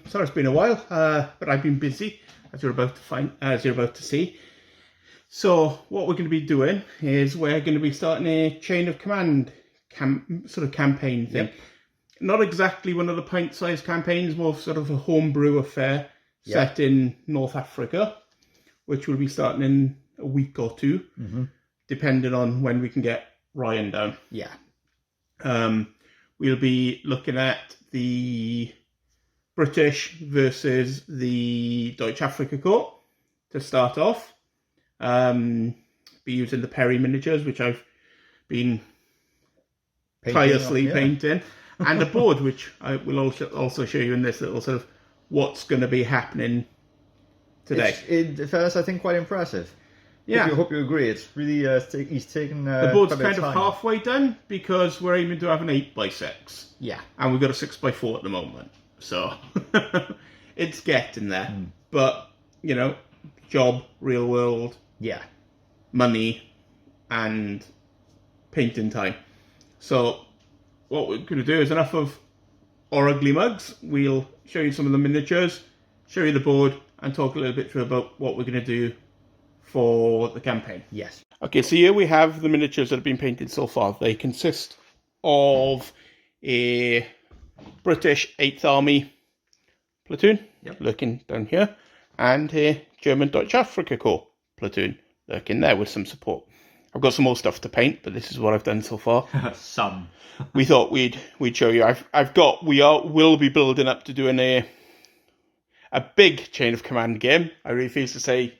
Sorry, it's been a while, but I've been busy, as you're about to see. So what we're going to be doing is we're going to be starting a chain of command sort of campaign thing. Yep. Not exactly one of the pint-sized campaigns, more sort of a homebrew affair set in North Africa, which will be starting in a week or two, depending on when we can get Ryan down. Yeah. We'll be looking at the British versus the Deutsche Afrika Corps to start off. Be using the Perry miniatures, which I've been tirelessly painting, and a board, which I will also show you in this little sort of what's going to be happening today. It's I think, quite impressive. Yeah. I hope you agree. It's really, he's taken the board's kind of halfway done because we're aiming to have an 8x6. Yeah. And we've got a 6x4 at the moment. So it's getting there. But, you know, job, real world. Yeah. Money and painting time. So what we're going to do is enough of our ugly mugs. We'll show you some of the miniatures, show you the board, and talk a little bit through about what we're going to do for the campaign. Yes. Okay, so here we have the miniatures that have been painted so far. They consist of a British 8th Army platoon, lurking down here, and a German Deutsche Afrika Corps platoon, lurking there with some support. I've got some more stuff to paint, but this is what I've done so far. Some. We thought we'd show you. We'll be building up to doing a big chain of command game. I refuse to say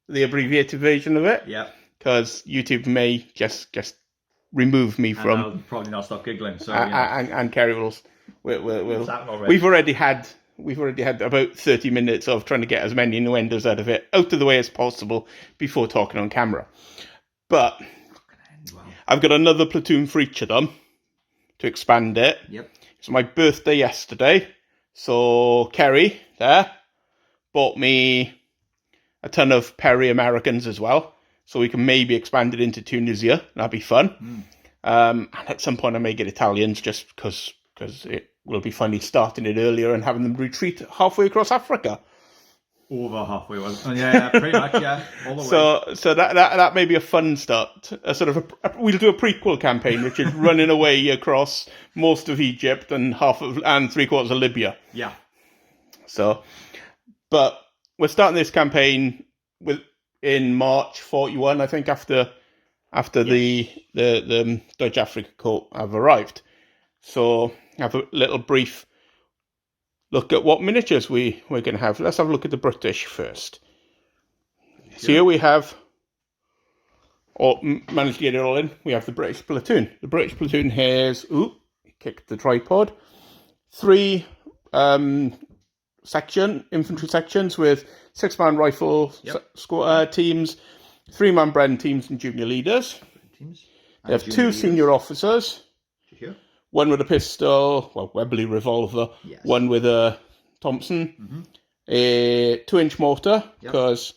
the abbreviated version of it. Yeah. Because YouTube may just remove me from. I'll probably not stop giggling. So and Kerry will. We've already had about 30 minutes of trying to get as many innuendos out of the way as possible before talking on camera. But I've got another platoon for each of them to expand it. Yep. It's my birthday yesterday, so Kerry there bought me a ton of Perry Americans as well, so we can maybe expand it into Tunisia. That'd be fun. And at some point I may get Italians, just because it will be funny starting it earlier and having them retreat halfway across Africa. Over halfway, yeah, pretty much, yeah, all the way. So that may be a fun start. We'll do a prequel campaign, which is running away across most of Egypt and and 3/4 of Libya. Yeah. So, but we're starting this campaign in March 41, I think, after the Deutsche Afrika Corps have arrived. So have a little brief look at what miniatures we're going to have. Let's have a look at the British first. Sure. So here we have, managed to get it all in, we have the British platoon. The British platoon has, kicked the tripod, 3 infantry sections with 6-man rifle teams, 3-man Bren teams and junior leaders. They have 2 senior officers. One with a pistol, Webley revolver, one with a Thompson, a 2-inch mortar, because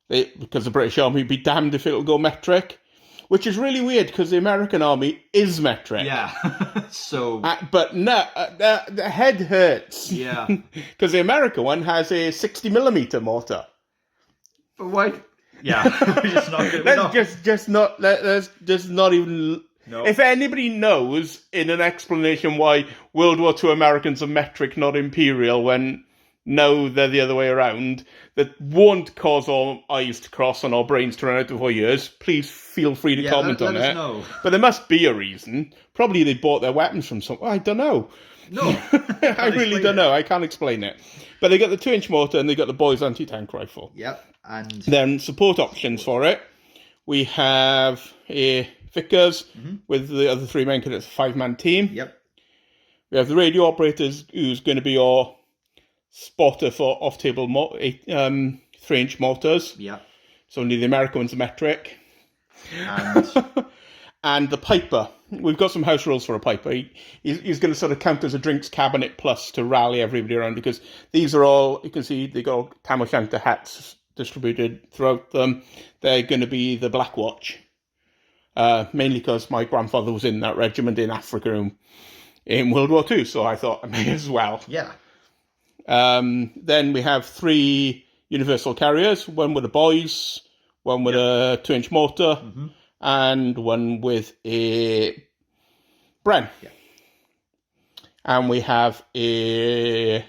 the British Army be damned if it'll go metric, which is really weird because the American Army is metric. Yeah, so... but no, the head hurts. Yeah. Because the American one has a 60mm mortar. But why? Yeah, let's just not even... No. If anybody knows in an explanation why World War II Americans are metric, not imperial, when no, they're the other way around, that won't cause our eyes to cross and our brains to run out of our ears, please feel free to comment on let it. us know. But there must be a reason. Probably they bought their weapons from somewhere. I don't know. No. I really don't know. I can't explain it. But they got the 2-inch mortar and they got the boys anti-tank rifle. Yep. And then support options for it. We have a Vickers with the other 3 men because it's a 5-man team. Yep. We have the radio operators, who's going to be our spotter for off-table 3-inch mortars. Yeah. So only the American one's a metric. And and the piper. We've got some house rules for a piper. He's going to sort of count as a drinks cabinet plus to rally everybody around, because these are all, you can see, they got Tam O'Shanter hats distributed throughout them. They're going to be the Black Watch. Mainly because my grandfather was in that regiment in Africa in World War II, so I thought I may as well. Yeah. Then we have 3 universal carriers, one with a boys, one with a 2-inch mortar, and one with a Bren. Yeah. And we have a...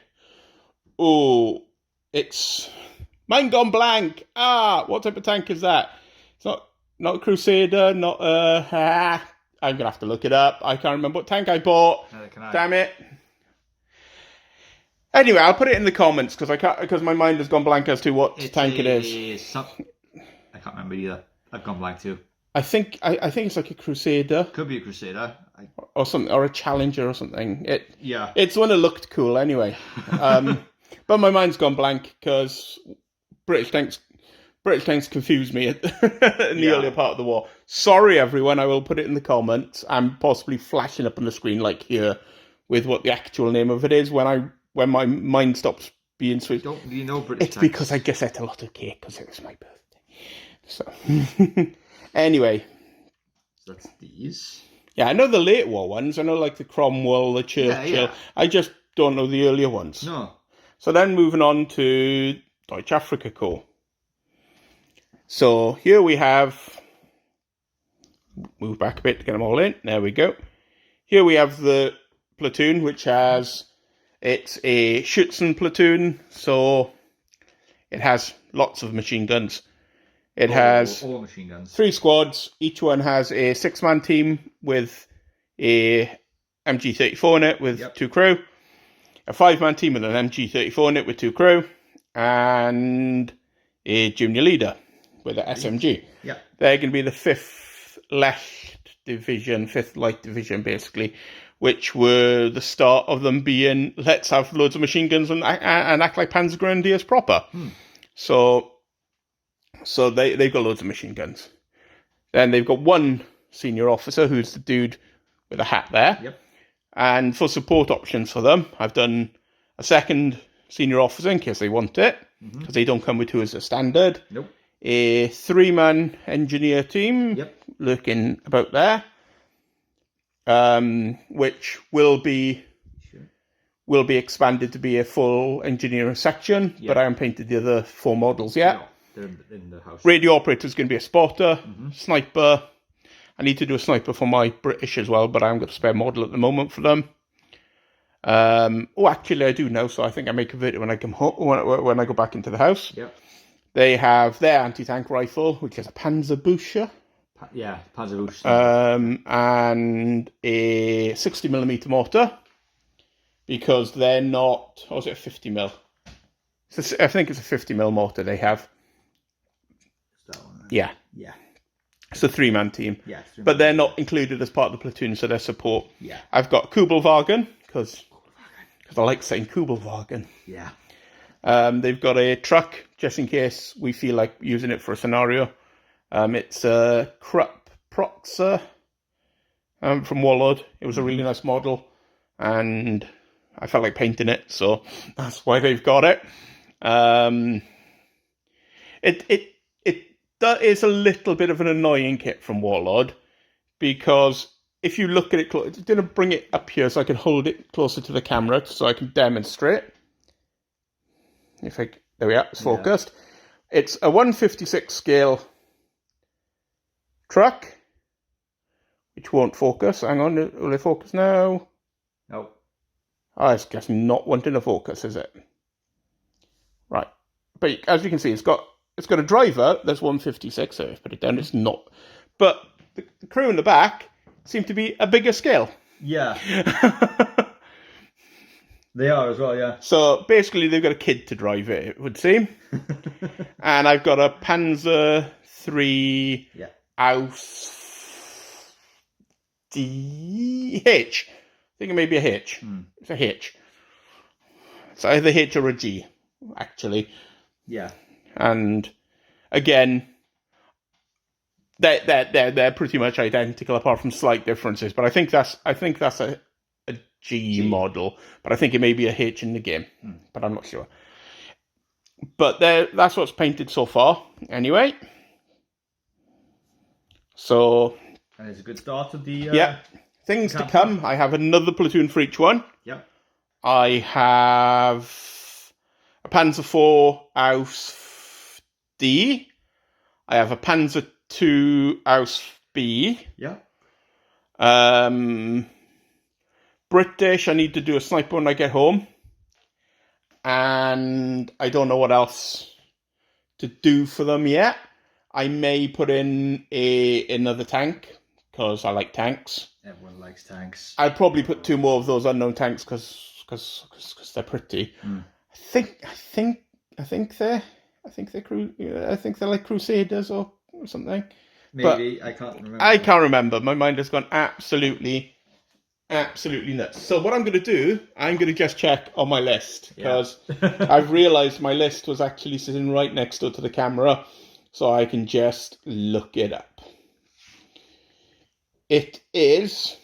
it's... Mine gone blank. What type of tank is that? It's not a Crusader, not a... I'm going to have to look it up. I can't remember what tank I bought. Damn it. Anyway, I'll put it in the comments because my mind has gone blank as to what tank it is. I can't remember either. I've gone blank too. I think it's like a Crusader. Could be a Crusader. Or something, or a Challenger or something. Yeah. It's one that looked cool anyway. But my mind's gone blank because British tanks confused me in the earlier part of the war. Sorry, everyone. I will put it in the comments and possibly flashing up on the screen like here with what the actual name of it is when my mind stops being switched. Do you know British It's tanks? because I just ate a lot of cake because it was my birthday. So, anyway. So that's these. Yeah, I know the late war ones. I know like the Cromwell, the Churchill. Yeah. I just don't know the earlier ones. No. So then moving on to Deutsche Afrika Korps. So here we have... Move back a bit to get them all in. There we go. Here we have the platoon, which has... It's a Schützen platoon, so it has lots of machine guns. It has all machine guns. 3 squads. Each one has a 6-man team with a MG34 in it with 2 crew. A 5-man team with an MG34 in it with 2 crew. And a junior leader with an SMG. Yeah. They're going to be the 5th Light Division, basically, which were the start of them being, let's have loads of machine guns and act like Panzer Grenadiers proper. So they've got loads of machine guns. Then they've got 1 senior officer, who's the dude with a hat there. Yep. And for support options for them, I've done a 2nd senior officer in case they want it, because they don't come with 2 as a standard. Nope. A 3-man engineer team, looking about there, which will be expanded to be a full engineering section, but I haven't painted the other 4 models yet. No, they're in the house. Radio operator is going to be a spotter, sniper. I need to do a sniper for my British as well, but I haven't got a spare model at the moment for them. Actually, I do now, so I think I may convert it when I come home, when I go back into the house. Yep. They have their anti-tank rifle, which is a Panzerbücher. Panzerbücher. And a 60mm mortar, because they're not... Or is it a 50mm? I think it's a 50mm mortar they have. Is that one? Yeah. Yeah. It's a 3-man team. Yeah, but they're not included as part of the platoon, so they're support. Yeah. I've got Kubelwagen, because I like saying Kubelwagen. Yeah. They've got a truck, just in case we feel like using it for a scenario. It's a Krupp Proxer from Warlord. It was a really nice model, and I felt like painting it, so that's why they've got it. That is a little bit of an annoying kit from Warlord, because if you look at it, I'm going to bring it up here so I can hold it closer to the camera so I can demonstrate. There we are, it's focused. Yeah. It's a 156 scale truck, which won't focus. Hang on, will it focus now? No. Oh, it's just not wanting to focus, is it? Right. But as you can see, it's got a driver that's 156, so if I put it down, it's not. But the crew in the back seem to be a bigger scale. Yeah. They are as well, yeah. So basically, they've got a kid to drive it, it would seem. And I've got a Panzer III Aus D H. I think it may be a H. It's a H. It's either H or a G, actually. Yeah. And again, they're pretty much identical apart from slight differences. But I think that's a G model, but I think it may be a H in the game, but I'm not sure. But that's what's painted so far, anyway. So, and it's a good start of the things to come. I have another platoon for each one. Yep. I have a Panzer IV Aus D. I have a Panzer II Aus B. Yeah. British, I need to do a sniper when I get home. And I don't know what else to do for them yet. I may put in another tank, because I like tanks. Everyone likes tanks. I'd probably put 2 more of those unknown tanks, because they're pretty. I think they're like Crusaders or something. Maybe, but I can't remember. I can't remember. My mind has gone absolutely nuts. So what I'm going to do, I'm going to just check on my list, because I've realised my list was actually sitting right next to the camera, so I can just look it up. It is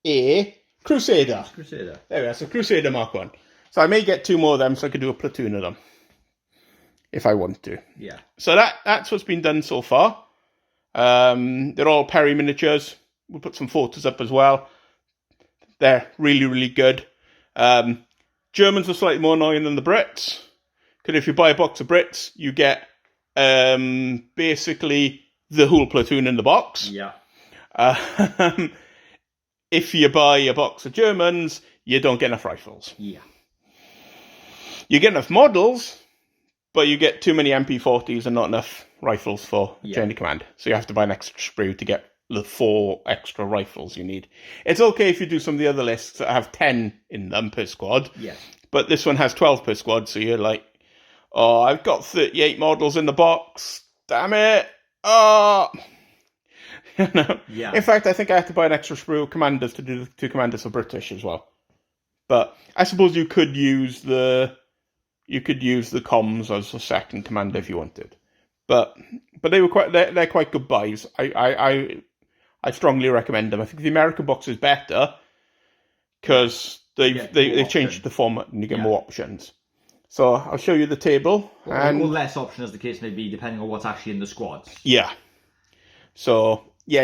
a Crusader. Crusader. There we are, so Crusader Mark 1. So I may get 2 more of them, so I could do a platoon of them, if I want to. Yeah. So that's what's been done so far. They're all Perry miniatures. We'll put some photos up as well. They're really, really good. Germans are slightly more annoying than the Brits, because if you buy a box of Brits, you get basically the whole platoon in the box. Yeah. If you buy a box of Germans, you don't get enough rifles. Yeah. You get enough models, but you get too many MP40s and not enough rifles for Journey Command. So you have to buy an extra sprue to get the 4 extra rifles you need. It's okay if you do some of the other lists that have 10 in them per squad. Yeah. But this one has 12 per squad, so you're like, oh, I've got 38 models in the box. Damn it. Oh. You know? Yeah. In fact, I think I have to buy an extra sprue of commanders to do the 2 commanders for British as well. But I suppose you could use the comms as a second commander if you wanted. But they're quite good buys. I strongly recommend them. I think the American box is better because they've changed the format and you get more options. So I'll show you the table. Or less options as the case may be, depending on what's actually in the squads. Yeah. So yeah,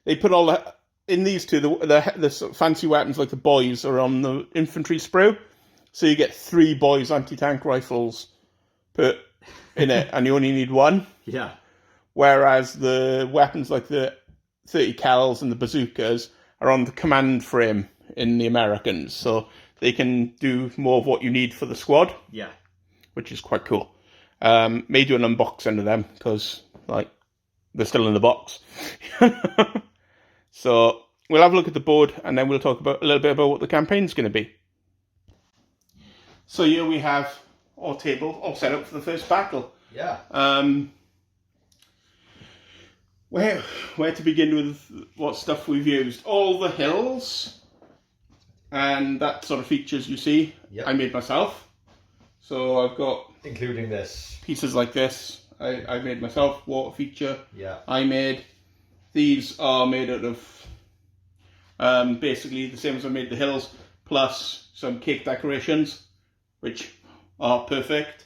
they put all the in these 2 the fancy weapons like the boys are on the infantry sprue. So you get 3 boys anti-tank rifles put in it, and you only need 1. Yeah. Whereas the weapons like the 30 cals and the bazookas are on the command frame in the Americans, so they can do more of what you need for the squad. Yeah. Which is quite cool. May do an unboxing of them, because they're still in the box. So we'll have a look at the board, and then we'll talk a little bit about what the campaign's going to be. So here we have our table all set up for the first battle. Yeah. Where to begin with what stuff we've used? All the hills and that sort of features you see, I made myself. So I've got... including this. Pieces like this. I made myself. Water feature. Yeah. I made. These are made out of basically the same as I made the hills, plus some cake decorations, which are perfect.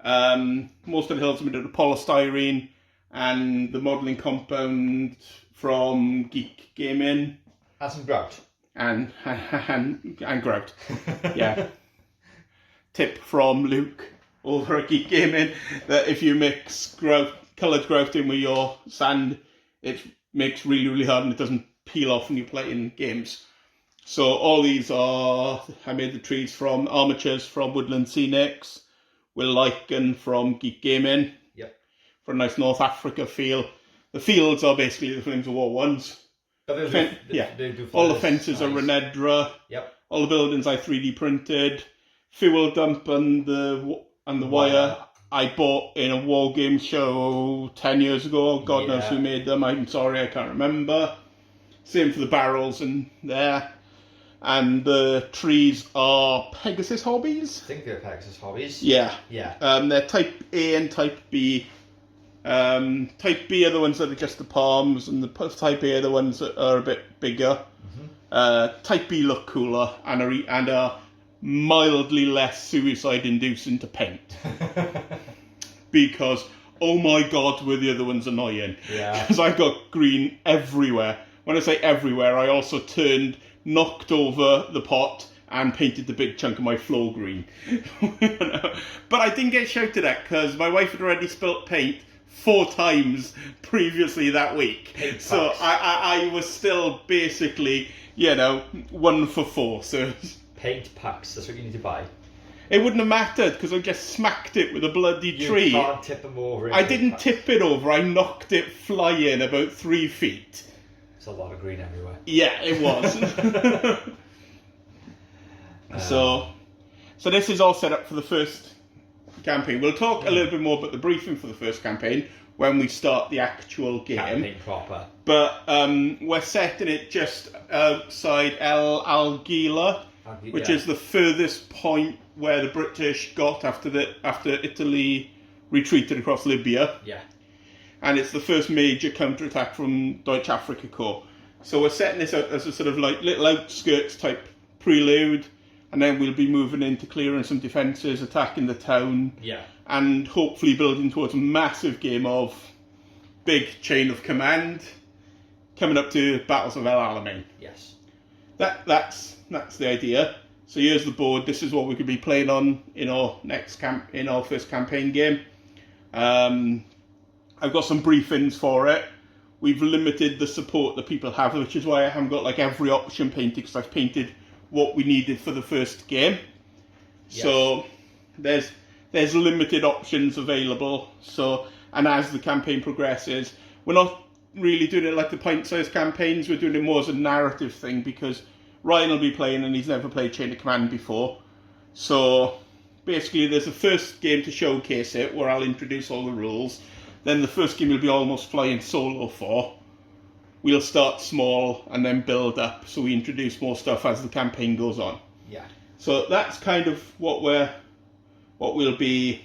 Most of the hills are made out of polystyrene, and the modelling compound from Geek Gaming. And some grout. And grout. Yeah. Tip from Luke over at Geek Gaming, that if you mix coloured grout in with your sand, it makes really, really hard and it doesn't peel off when you play in games. So all these are, I made the trees from armatures from Woodland Scenics, Will Lichen from Geek Gaming. Yep. For a nice North Africa feel. The fields are basically the Flames of War ones. But they do all the fences are Renedra. Yep. All the buildings I 3D printed. Fuel dump and the wire I bought in a war game show 10 years ago. God knows who made them. I'm sorry, I can't remember. Same for the barrels in there. And the trees are Pegasus Hobbies. I think they're Pegasus Hobbies. Yeah. Yeah. They're Type A and Type B. Type B are the ones that are just the palms, and the Type A are the ones that are a bit bigger. Mm-hmm. Type B look cooler and are mildly less suicide-inducing to paint. Because, oh my god, were the other ones annoying. Yeah. Because I've got green everywhere. When I say everywhere, I also knocked over the pot and painted the big chunk of my floor green. But I didn't get shouted at because my wife had already spilt paint 4 times previously that week. So I was still basically, 1 for 4. So paint packs, that's what you need to buy. It wouldn't have mattered because I just smacked it with a bloody tree. You can't tip them over. I didn't tip it over, I knocked it flying about 3 feet. There's a lot of green everywhere. Yeah, it was. So this is all set up for the first campaign. We'll talk a little bit more about the briefing for the first campaign when we start the actual game. Campaign proper. But we're setting it just outside El Alghila, which is the furthest point where the British got after Italy retreated across Libya. Yeah. And it's the first major counterattack from Deutsche Afrika Korps. So we're setting this out as a sort of like little outskirts type prelude, and then we'll be moving into clearing some defences, attacking the town, and hopefully building towards a massive game of big chain of command coming up to Battles of El Alamein. Yes. That's the idea. So here's the board. This is what we could be playing on in our first campaign game. I've got some briefings for it. We've limited the support that people have, which is why I haven't got like every option painted, because I've painted what we needed for the first game. Yes. So there's limited options available. So, and as the campaign progresses, we're not really doing it like the pint-sized campaigns. We're doing it more as a narrative thing, because Ryan will be playing and he's never played Chain of Command before. So basically there's a first game to showcase it, where I'll introduce all the rules. Then the first game will be almost flying solo for. We'll start small and then build up, so we introduce more stuff as the campaign goes on. Yeah. So that's kind of what we'll be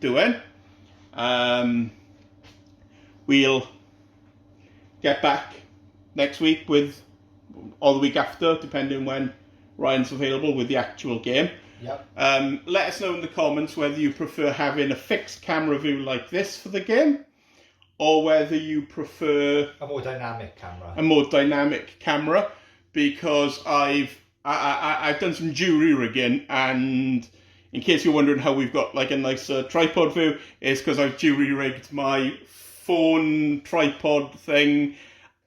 doing. We'll get back next week or the week after, depending when Ryan's available, with the actual game. Yep. Let us know in the comments whether you prefer having a fixed camera view like this for the game, or whether you prefer a more dynamic camera. Because I've done some jury rigging, and in case you're wondering how we've got like a nice tripod view, it's because I've jury rigged my phone tripod thing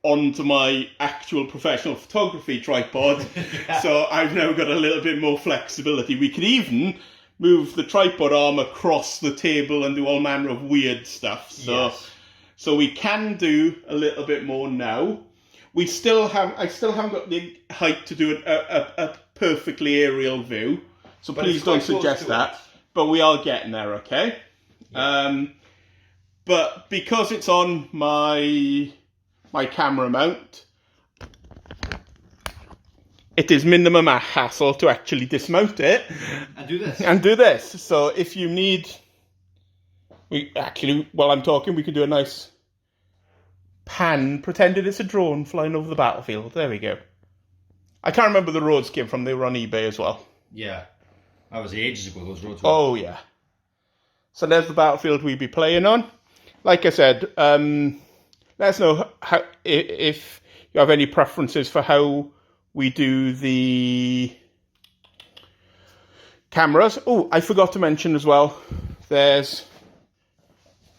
onto my actual professional photography tripod. So I've now got a little bit more flexibility. We could even move the tripod arm across the table and do all manner of weird stuff. So we can do a little bit more now. I still haven't got the height to do a perfectly aerial view. So please don't suggest that. But we are getting there, okay? Yeah. But because it's on my camera mount, it is minimum hassle to actually dismount it and do this. So if you need, while I'm talking, we can do a nice pan, pretending it's a drone flying over the battlefield. There we go. I can't remember the roads came from. They were on eBay as well. Yeah, that was ages ago. Those roads. Oh yeah. So there's the battlefield we'd be playing on. Like I said, let us know if you have any preferences for how we do the cameras. Oh, I forgot to mention as well, there's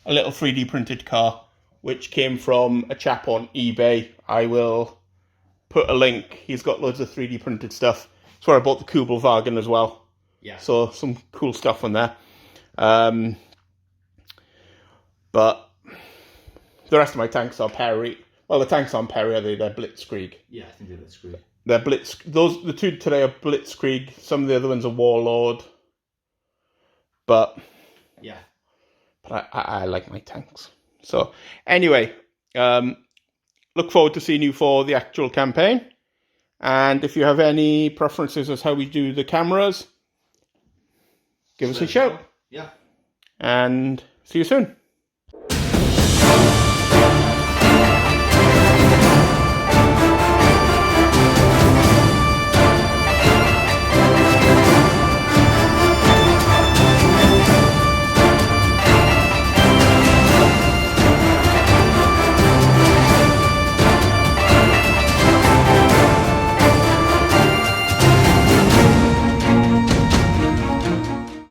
a little 3D printed car which came from a chap on eBay. I will put a link. He's got loads of 3D printed stuff. That's where I bought the Kubelwagen as well. Yeah. So some cool stuff on there. But the rest of my tanks are Perry. Well, the tanks aren't Perry, are they? They're Blitzkrieg. Yeah, I think they're Blitzkrieg. The two today are Blitzkrieg. Some of the other ones are Warlord. But yeah. But I like my tanks. So anyway, look forward to seeing you for the actual campaign. And if you have any preferences as how we do the cameras, give us a shout. Yeah. And see you soon.